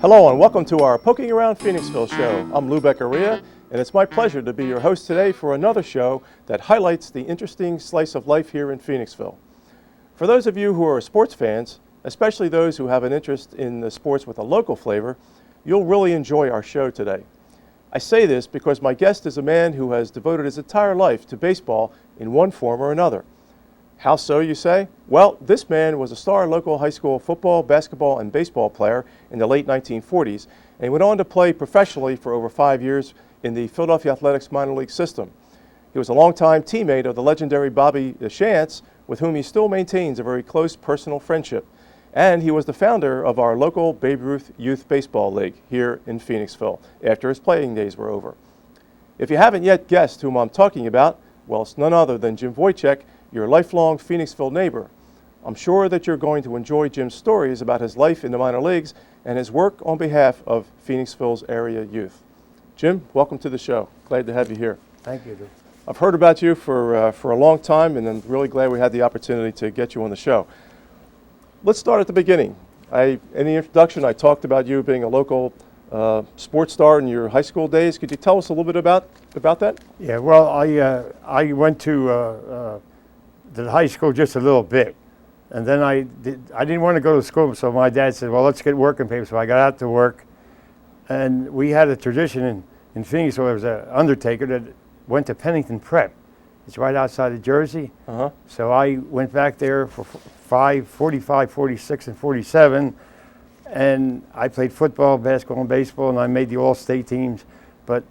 Hello and welcome to our Poking Around Phoenixville show. I'm Lou Beccaria, and it's my pleasure to be your host today for another show that highlights the interesting slice of life here in Phoenixville. For those of you who are sports fans, especially those who have an interest in the sports with a local flavor, you'll really enjoy our show today. I say this because my guest is a man who has devoted his entire life to baseball in one form or another. How so, you say? Well, this man was a star local high school football, basketball, and baseball player in the late 1940s, and he went on to play professionally for over 5 years in the Philadelphia Athletics minor league system. He was a longtime teammate of the legendary Bobby Shantz, with whom he still maintains a very close personal friendship. And he was the founder of our local Babe Ruth Youth Baseball League here in Phoenixville after his playing days were over. If you haven't yet guessed whom I'm talking about, well, it's none other than Jim Voycsik, your lifelong Phoenixville neighbor. I'm sure that you're going to enjoy Jim's stories about his life in the minor leagues and his work on behalf of Phoenixville's area youth. Jim, welcome to the show. Glad to have you here. Thank you. I've heard about you for a long time, and I'm really glad we had the opportunity to get you on the show. Let's start at the beginning. In the introduction, I talked about you being a local sports star in your high school days. Could you tell us a little bit about that? Yeah, well, I went to the high school just a little bit, and then I didn't want to go to school, so my dad said, well, let's get working papers. So I got out to work, and we had a tradition in Phoenix where there was an undertaker that went to Pennington Prep. It's right outside of Jersey. Uh-huh. So I went back there for 45, 46, and 47, and I played football, basketball, and baseball, and I made the all-state teams. But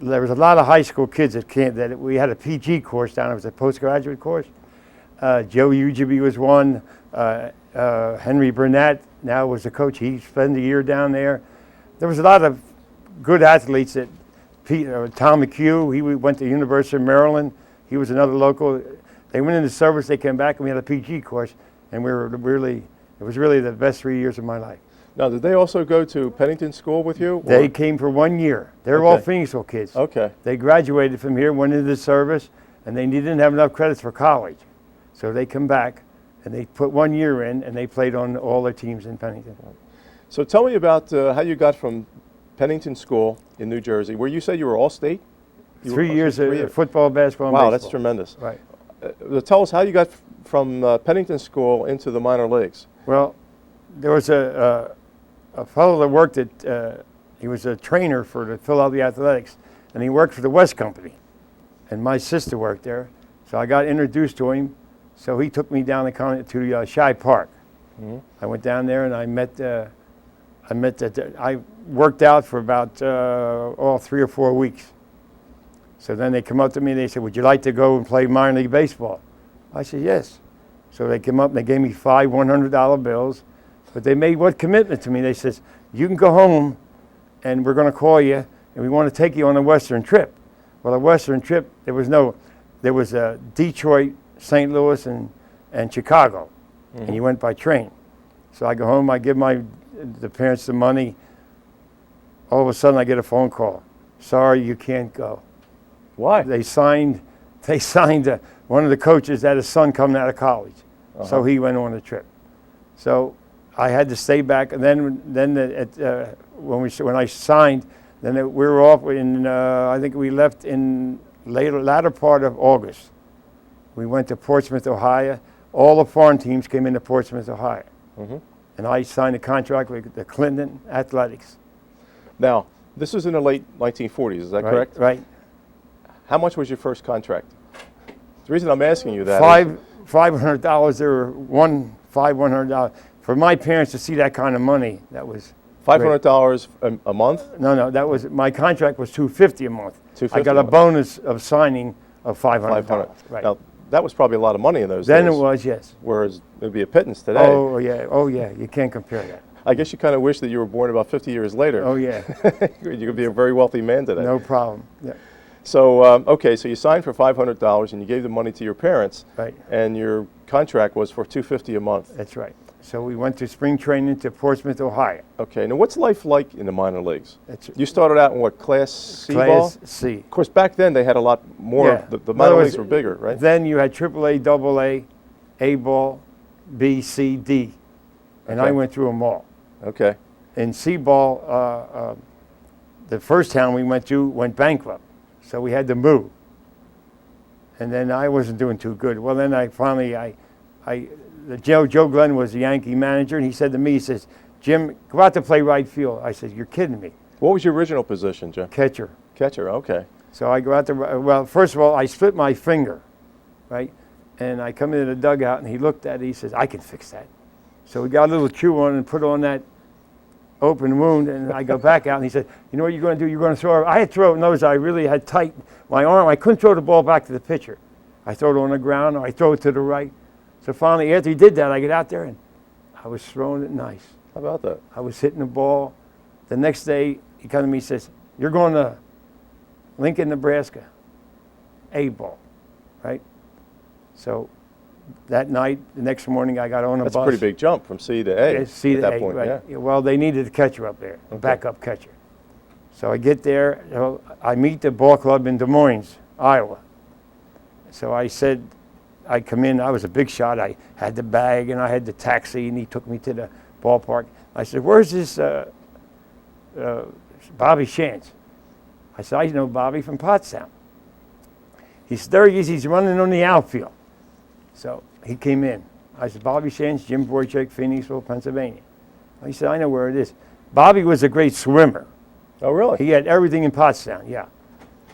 there was a lot of high school kids that we had a PG course down. It was a postgraduate course. Joe Ujibe was one. Henry Burnett now was the coach. He spent a year down there. There was a lot of good athletes. Tom McHugh, he went to the University of Maryland. He was another local. They went into service, they came back, and we had a PG course, and it was really the best 3 years of my life. Now, did they also go to Pennington School with you? They came for 1 year. They were all Phoenixville kids. Okay. They graduated from here, went into the service, and they didn't have enough credits for college. So they come back, and they put 1 year in, and they played on all their teams in Pennington. So tell me about how you got from Pennington School in New Jersey, where you said you were all-state? 3 years of football, basketball, and baseball. Wow, baseball. That's tremendous. Right. Tell us how you got from Pennington School into the minor leagues. Well, there was a fellow that worked at, he was a trainer for the Philadelphia Athletics, and he worked for the West Company. And my sister worked there, so I got introduced to him. So he took me down to Shy Park. Mm-hmm. I went down there and I worked out for about 3 or 4 weeks. So then they come up to me and they said, would you like to go and play minor league baseball? I said, yes. So they came up and they gave me 5 $100 bills, but they made what commitment to me? They said, you can go home and we're going to call you and we want to take you on a Western trip. Well, a Western trip, there was Detroit, St. Louis, and Chicago, mm-hmm. And you went by train. So I go home, I give the parents the money. All of a sudden I get a phone call. Sorry, you can't go. Why? They signed one of the coaches had his son coming out of college, uh-huh. So he went on the trip. So I had to stay back, and then when I signed, then we were off in I think we left in latter part of August. We went to Portsmouth, Ohio. All the foreign teams came into Portsmouth, Ohio, mm-hmm. And I signed a contract with the Clinton Athletics. Now, this was in the late 1940s. Is that correct? Right. How much was your first contract? The reason I'm asking you that $500. There were $100 for my parents to see that kind of money. That was $500 a month? No. That was my contract was $250 a month. I got a bonus of signing of $500. Right. Now, that was probably a lot of money in those days. Then it was, yes. Whereas it would be a pittance today. Oh yeah. You can't compare that. I guess you kind of wish that you were born about 50 years later. Oh yeah. You could be a very wealthy man today. No problem. Yeah. So, so you signed for $500 and you gave the money to your parents. Right. And your contract was for $250 a month. That's right. So we went to spring training to Portsmouth, Ohio. Okay. Now, what's life like in the minor leagues? You started out in what, Class C ball? Class C. Of course, back then they had a lot more. Yeah. The minor leagues were bigger, right? Then you had AAA, AA, A ball, B, C, D. And I went through them all. Okay. in C-ball, the first town we went to went bankrupt, so we had to move. And then I wasn't doing too good. Well, then Joe Glenn was the Yankee manager, and he said to me, he says, "Jim, go out to play right field." I said, "You're kidding me." What was your original position, Jim? Catcher. Catcher, okay. So I go out there. Well, first of all, I split my finger, right? And I come into the dugout, and he looked at it. He says, "I can fix that." So we got a little chew on and put on that open wound, and I go back out, and he said, "You know what you're going to do? You're going to throw it." I had to throw it. Notice I really had tight my arm. I couldn't throw the ball back to the pitcher. I throw it on the ground, or I throw it to the right. So finally, after he did that, I get out there, and I was throwing it nice. How about that? I was hitting the ball. The next day, he comes to me and says, "You're going to Lincoln, Nebraska, A ball," right? So that night, the next morning, I got on a bus. That's a pretty big jump from C to A C at to that A, point, right. yeah. Well, they needed a catcher up there, a Okay. backup catcher. So I get there, I meet the ball club in Des Moines, Iowa. So I said, I come in, I was a big shot. I had the bag and I had the taxi, and he took me to the ballpark. I said, "Where's this Bobby Shantz?" I said, "I know Bobby from Pottstown." He said, "There he is, he's running on the outfield." So he came in. I said, "Bobby Shantz, Jim Voycsik, Phoenixville, Pennsylvania." He said, "I know where it is." Bobby was a great swimmer. Oh, really? He had everything in Pottstown, yeah.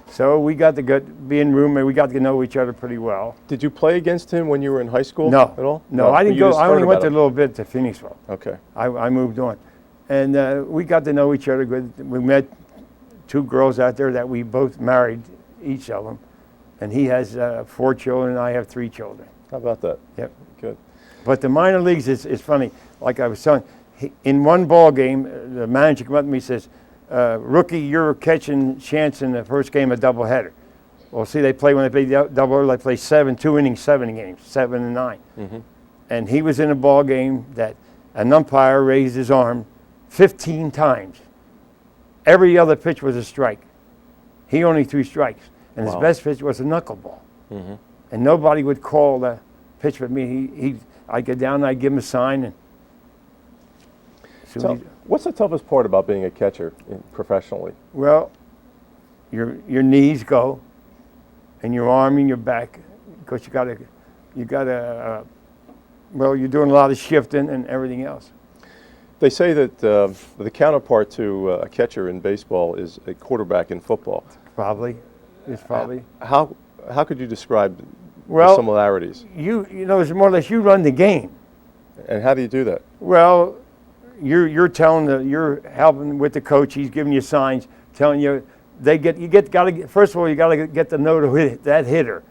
So we got to be in room, and we got to know each other pretty well. Did you play against him when you were in high school No. at all? No, I didn't You go. just I heard only went about a little bit to Phoenixville. him. Okay. I moved on. And we got to know each other good. We met two girls out there that we both married, each of them. And he has 4 children, and I have 3 children. How about that? Yep. Good. But the minor leagues is funny. Like I was telling, in one ball game, the manager came up to me and says, "Rookie, you're catching chance in the first game of doubleheader." Well, see, they play when they play doubleheader, they play 2 innings, 7 games, 7 and 9. Mm-hmm. And he was in a ball game that an umpire raised his arm 15 times. Every other pitch was a strike. He only threw strikes. And Wow. his best pitch was a knuckleball. Mm-hmm. And nobody would call the pitch with me. I'd get down and I'd give him a sign. And So, what's the toughest part about being a catcher professionally? well, your knees go, and your arm and your back, because you gotta. Well, you're doing a lot of shifting and everything else. They say that the counterpart to a catcher in baseball is a quarterback in football. Probably, it's probably. How could you describe the Well, similarities? you know, it's more or less you run the game. And how do you do that? Well, you're helping with the coach. He's giving you signs, telling you first of all, you gotta get to know that hitter.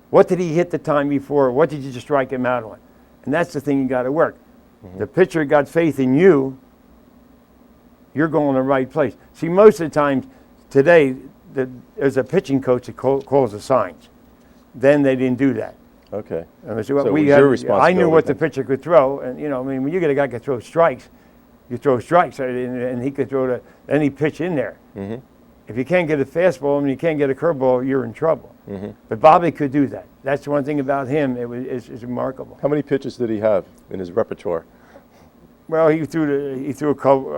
What did he hit the time before? What did you just strike him out on? And that's the thing you got to work. Mm-hmm. The pitcher got faith in you. You're going to the right place. See, most of the times today, there's a pitching coach that calls the signs. Then they didn't do that. Okay. So it was your responsibility I knew what the then. pitcher could throw, and when you get a guy who can throw strikes, you throw strikes, and he could throw any pitch in there. Mm-hmm. If you can't get a fastball and you can't get a curveball, you're in trouble. Mm-hmm. But Bobby could do that. That's the one thing about him. It's remarkable. How many pitches did he have in his repertoire? Well, he threw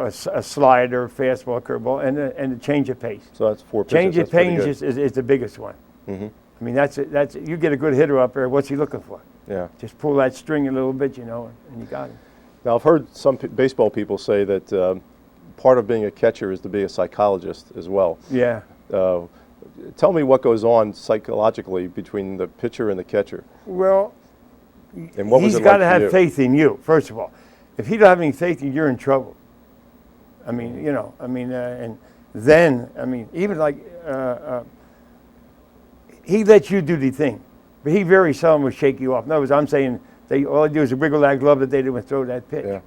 a slider, fastball, curveball, and a change of pace. So that's 4 pitches. Change of That's pretty pace good. is the biggest one. Mm-hmm. I mean, that's you get a good hitter up there. What's he looking for? Yeah. Just pull that string a little bit, and you got him. Now, I've heard some baseball people say that part of being a catcher is to be a psychologist as well. Yeah. Tell me what goes on psychologically between the pitcher and the catcher. Well, And what was he's it got like to for have you? faith in you, first of all. If he don't have any faith in you, you're in trouble. I mean, and then, even like, he lets you do the thing, but he very seldom will shake you off. In other words, I'm saying all they do is wiggle that glove that they do and throw that pitch. Yeah.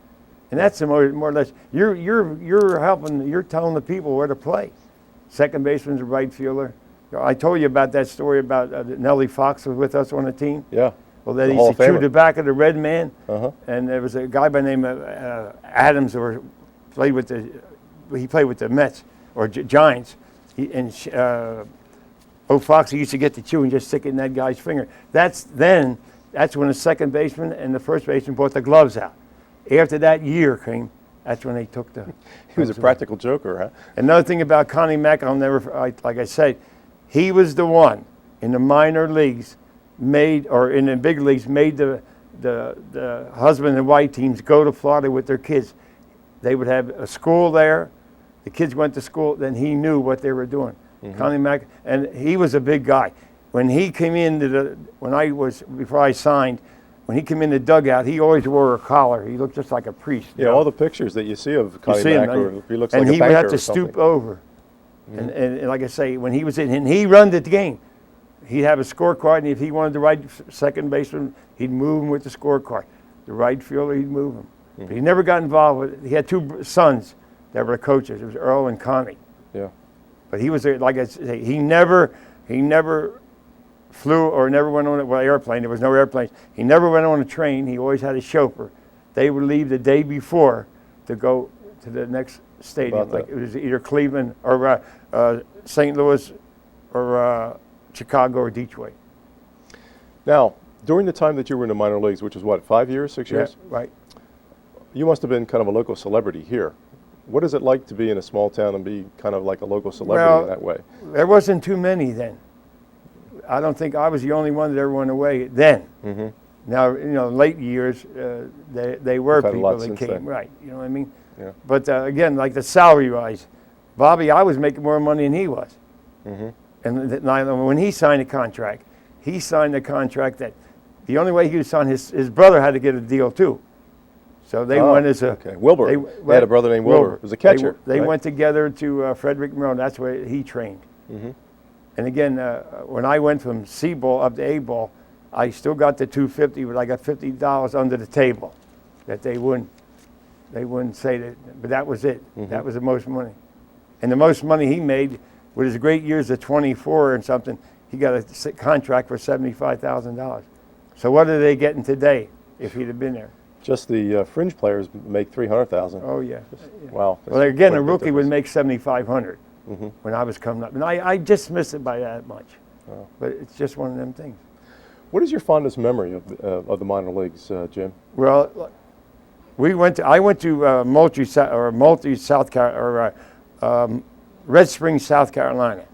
And that's the more or less, you're helping, you're telling the people where to play. Second baseman's a right fielder. I told you about that story about Nellie Fox was with us on the team. Yeah. Well, they The used Hall to of chew Famer. the back of the red man, Uh-huh. and there was a guy by the name of Adams who played with the Mets or Giants. Fox, he used to get the chew and just stick it in that guy's finger. That's when the second baseman and the first baseman brought the gloves out. After that year came, That's when they took the. He was a practical joker, huh? Another thing about Connie Mack, like I said, he was the one in the minor leagues or in the big leagues made the husband and wife teams go to Florida with their kids. They would have a school there. The kids went to school. Then he knew what they were doing. Connie Mack, and he was a big guy. When he came before I signed, when he came in the dugout, he always wore a collar. He looked just like a priest. Yeah, all the pictures that you see of Connie Mack, he looks like a banker. And he would have to or something. stoop over. And like I say, when he was in, and he run the game. He'd have a scorecard, and if he wanted the right second baseman, he'd move him with the scorecard. The right fielder, he'd move him. But he never got involved with it. He had two sons that were coaches. It was Earl and Connie. Yeah. But he was, like I say, he never flew or never went on an airplane. There was no airplanes. He never went on a train. He always had a chauffeur. They would leave the day before to go to the next stadium. Like it was either Cleveland or St. Louis or Chicago or Detroit. Now, during the time that you were in the minor leagues, which was what, 5 years, 6 years? Yeah, right. You must have been kind of a local celebrity here. What is it like to be in a small town and be kind of like a local celebrity in that way? There wasn't too many then. I don't think I was the only one that ever went away then. Now, late years, they were people that came. Then. Right, you know what I mean? Yeah. But again, like the salary-wise, Bobby, I was making more money than he was. And when he signed a contract, he signed a contract that the only way he would sign, his brother had to get a deal too. So they went as a... Okay, Wilbur. They had a brother named Wilbur. He was a catcher. They went together to Frederick, Maryland. That's where he trained. And again, when I went from C-ball up to A-ball, I still got the $250, but I got $50 under the table that they wouldn't say that. But that was it. That was the most money. And the most money he made with his great years of 24 and something, he got a contract for $75,000. So what are they getting today if he'd have been there? Just the fringe players make $300,000. Oh yeah. Wow. Well, again, a rookie would make $7,500 when I was coming up, and I just missed it by that much. Wow. But it's just one of them things. What is your fondest memory of the minor leagues, Jim? Well, I went to Moultrie, South Carolina, or Red Springs, South Carolina,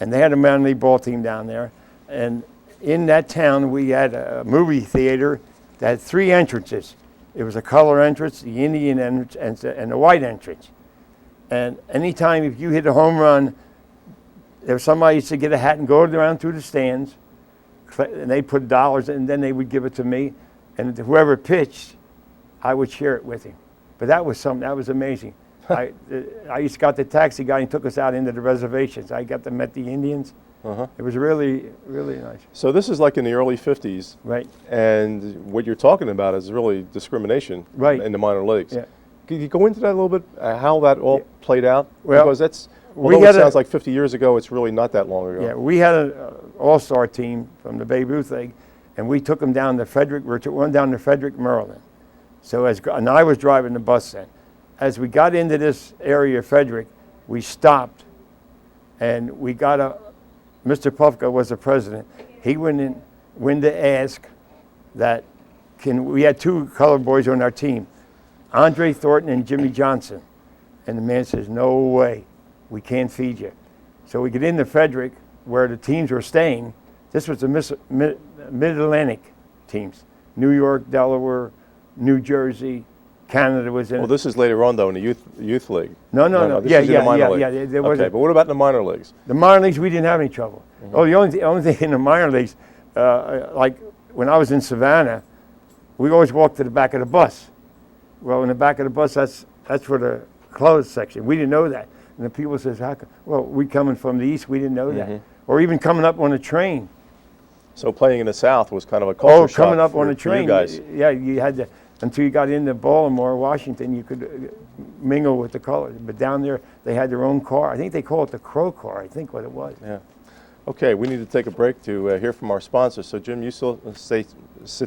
and they had a minor league ball team down there. And in that town, we had a movie theater that had 3 entrances. It was a color entrance, the Indian entrance, and the white entrance. And anytime if you hit a home run, there was somebody used to get a hat and go around through the stands, and they put dollars in, and then they would give it to me. And whoever pitched, I would share it with him. But that was amazing. I used to got the taxi guy and took us out into the reservations. I got to meet the Indians. It was really, really nice. So this is like in the early 50s. Right. And what you're talking about is really discrimination in the minor leagues. Yeah. Could you go into that a little bit, how that all played out? Well, because although it sounds like 50 years ago, it's really not that long ago. Yeah, we had an all-star team from the Babe Ruth League, and we took them down to Frederick, Maryland. And I was driving the bus then. As we got into this area of Frederick, we stopped, and we got Mr. Pufka was the president. He went to ask that we had 2 colored boys on our team, Andre Thornton and Jimmy Johnson. And the man says, no way, we can't feed you. So we get into Frederick, where the teams were staying. This was the Mid-Atlantic teams, New York, Delaware, New Jersey, Canada was in. Well, this is later on, though, in the youth league. No. This is in the minor league. Okay, but what about in the minor leagues? The minor leagues, we didn't have any trouble. Oh, the only thing in the minor leagues, like when I was in Savannah, we always walked to the back of the bus. Well, in the back of the bus, that's for the clothes section. We didn't know that. And the people says, how come? Well, we coming from the east, we didn't know that. Or even coming up on a train. So playing in the South was kind of a culture shock. Coming up on a train. You guys. Yeah, you had to, until you got into Baltimore, Washington, you could mingle with the colors. But down there, they had their own car. I think they call it the Crow car, I think what it was. Yeah. Okay, we need to take a break to hear from our sponsors. So, Jim, you still sit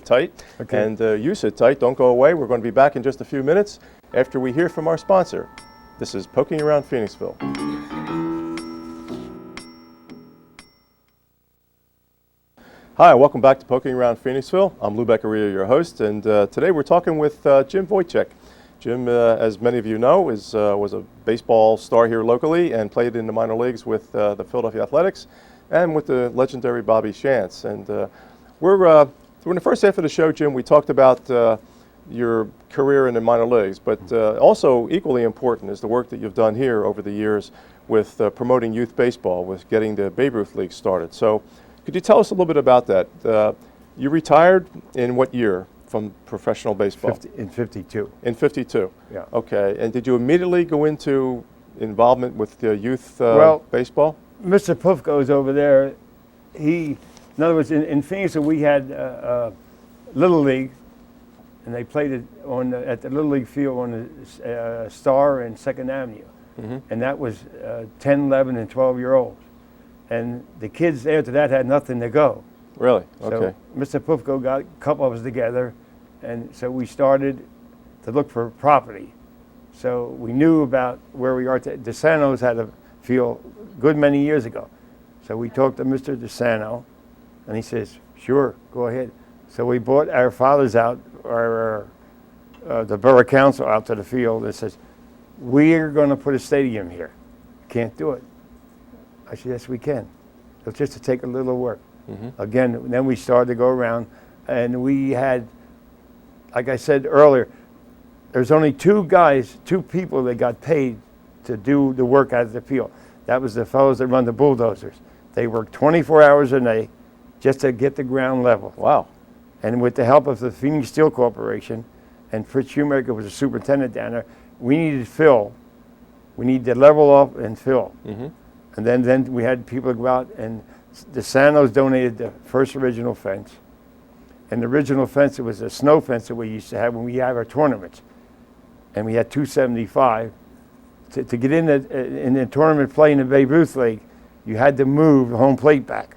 tight. Okay. And you sit tight. Don't go away. We're going to be back in just a few minutes after we hear from our sponsor. This is Poking Around Phoenixville. Hi, welcome back to Poking Around Phoenixville. I'm Lou Beccaria, your host, and today we're talking with Jim Voycsik. Jim, as many of you know, was a baseball star here locally and played in the minor leagues with the Philadelphia Athletics and with the legendary Bobby Shantz. And in the first half of the show, Jim, we talked about your career in the minor leagues, but also equally important is the work that you've done here over the years with promoting youth baseball, with getting the Babe Ruth League started. So could you tell us a little bit about that? You retired in what year from professional baseball? In 52. In 52? Yeah. Okay. And did you immediately go into involvement with the youth baseball? Mr. Pufko is over there. In other words, in Phoenixville we had Little League, and they played it at the Little League field on the Star and 2nd Avenue. Mm-hmm. And that was 10, 11, and 12-year-olds. And the kids after that had nothing to go. Really? Okay. So Mr. Pufko got a couple of us together, and so we started to look for property. So we knew about where we are. DeSano's had a field a good many years ago. So we talked to Mr. DeSano, and he says, sure, go ahead. So we brought our fathers out, the borough council out to the field, and says, we're going to put a stadium here. Can't do it. I said, yes, we can. It's just to take a little work. Mm-hmm. Again, then we started to go around, and we had, like I said earlier, there's only two people that got paid to do the work out of the field. That was the fellows that run the bulldozers. They worked 24 hours a day just to get the ground level. Wow. And with the help of the Phoenix Steel Corporation, and Fritz Shoemaker was a superintendent down there, we needed fill. We needed to level off and fill. Mm-hmm. And then we had people go out, and the Sanos donated the first original fence. And the original fence, it was a snow fence that we used to have when we have our tournaments. And we had 275. To get in the tournament play in the Babe Ruth League, you had to move the home plate back.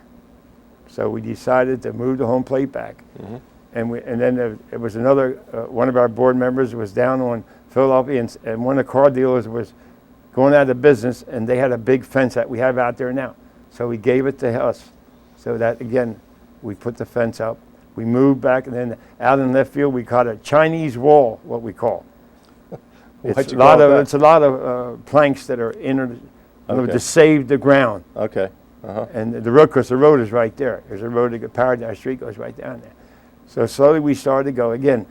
So we decided to move the home plate back. Mm-hmm. And then it was another, one of our board members was down on Philadelphia, and one of the car dealers was going out of business, and they had a big fence that we have out there now. So he gave it to us. So that, again, we put the fence up. We moved back, and then out in left field, we caught a Chinese wall, what we call. It's a lot of planks that are to save the ground. Okay. Uh-huh. And the road, because the road is right there. There's a road to get Paradise Street goes right down there. So slowly we started to go. Again,